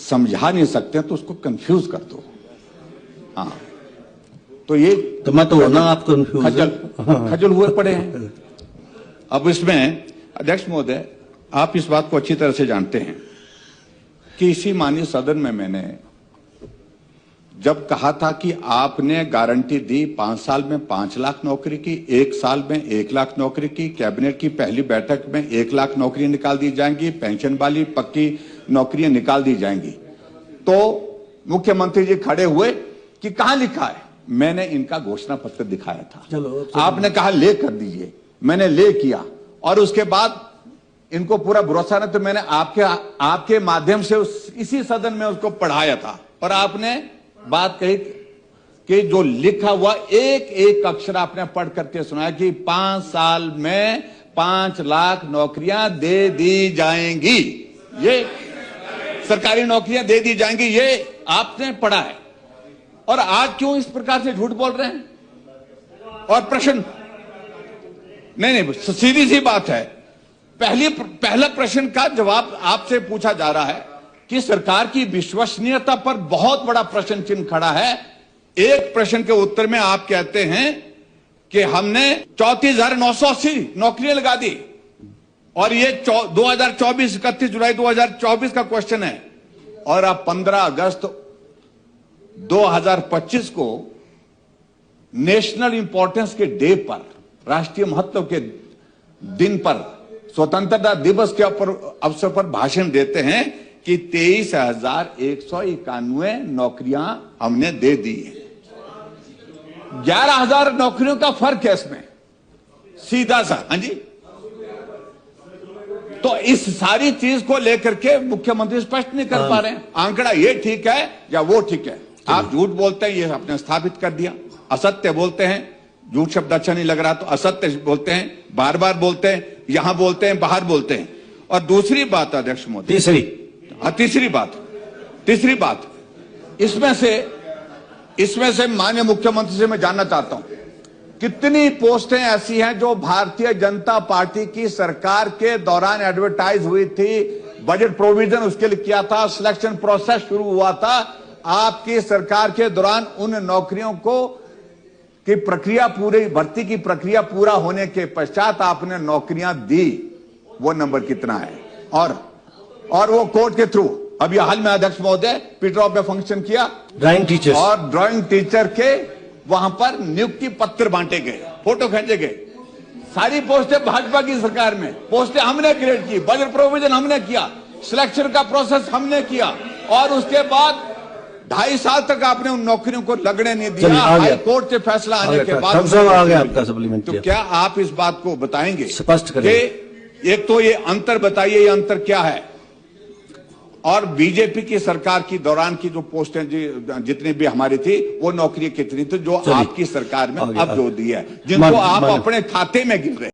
समझा नहीं सकते तो उसको कंफ्यूज कर दो। हाँ, तो ये तो मैं तो ना आप कंफ्यूज खजल हुए पड़े हैं। अब इसमें अध्यक्ष महोदय, आप इस बात को अच्छी तरह से जानते हैं कि इसी माननीय सदन में मैंने जब कहा था कि आपने गारंटी दी 5 साल में 5 लाख नौकरी की, 1 साल में 1 लाख नौकरी की, कैबिनेट की पहली बैठक में 1 लाख नौकरी निकाल दी जाएंगी, पेंशन वाली पक्की नौकरियां निकाल दी जाएंगी, तो मुख्यमंत्री जी खड़े हुए कि कहां लिखा है? मैंने इनका घोषणा पत्र दिखाया था। चलो, आपने कहा ले कर दीजिए, मैंने ले किया, और उसके बाद इनको पूरा भरोसा नहीं तो मैंने आपके माध्यम से इसी सदन में उसको पढ़ाया था, और आपने बात कही कि जो लिखा हुआ एक एक अक्षर आपने पढ़ करके सुनाया कि 5 साल में 5 लाख नौकरियां दे दी जाएंगी, ये सरकारी नौकरियां दे दी जाएंगी, ये आपने पढ़ा है। और आज क्यों इस प्रकार से झूठ बोल रहे हैं? और प्रश्न नहीं, सीधी सी बात है, पहला प्रश्न का जवाब आपसे पूछा जा रहा है कि सरकार की विश्वसनीयता पर बहुत बड़ा प्रश्न चिन्ह खड़ा है। एक प्रश्न के उत्तर में आप कहते हैं कि हमने 34,980 नौकरियां लगा दी, और ये 2024 31 जुलाई 2024 का क्वेश्चन है, और आप 15 अगस्त 2025 को नेशनल इंपॉर्टेंस के डे पर, राष्ट्रीय महत्व के दिन पर, स्वतंत्रता दिवस के अवसर पर भाषण देते हैं कि 23,191 नौकरियां हमने दे दी है। 11,000 नौकरियों का फर्क है इसमें, सीधा सा। हाँ जी, तो इस सारी चीज को लेकर के मुख्यमंत्री स्पष्ट नहीं कर पा रहे हैं। आंकड़ा ये ठीक है या वो ठीक है? आप झूठ बोलते हैं, ये आपने स्थापित कर दिया। असत्य बोलते हैं, झूठ शब्द अच्छा नहीं लग रहा तो असत्य बोलते हैं, बार बार बोलते हैं, यहां बोलते हैं, बाहर बोलते हैं। और दूसरी बात अध्यक्ष मोदी, तीसरी बात इसमें से माननीय मुख्यमंत्री से मैं जानना चाहता हूं, कितनी पोस्टें ऐसी हैं जो भारतीय जनता पार्टी की सरकार के दौरान एडवर्टाइज हुई थी, बजट प्रोविजन उसके लिए किया था, सिलेक्शन प्रोसेस शुरू हुआ था, आपकी सरकार के दौरान उन नौकरियों को की प्रक्रिया पूरी, भर्ती की प्रक्रिया पूरा होने के पश्चात आपने नौकरियां दी, वो नंबर कितना है? और वो कोर्ट के थ्रू, अभी हाल में अध्यक्ष महोदय पीटरऑफ में फंक्शन किया, ड्राइंग टीचर, और ड्राइंग टीचर के वहां पर नियुक्ति पत्र बांटे गए, फोटो खींचे गए। सारी पोस्टें भाजपा की सरकार में, पोस्टें हमने क्रिएट की, बजट प्रोविजन हमने किया, सिलेक्शन का प्रोसेस हमने किया, और उसके बाद 2.5 साल तक आपने उन नौकरियों को लगने नहीं दिया। हाई कोर्ट से फैसला आने के बाद आ गया आपका सप्लीमेंट। तो क्या आप इस बात को बताएंगे, स्पष्ट करें? एक तो ये अंतर बताइए, ये अंतर क्या है? और बीजेपी की सरकार की दौरान की जो पोस्टें जितनी भी हमारी थी, वो नौकरी कितनी थी जो आपकी सरकार में अब जो दी है, जिनको आप अपने खाते में गिन रहे हैं?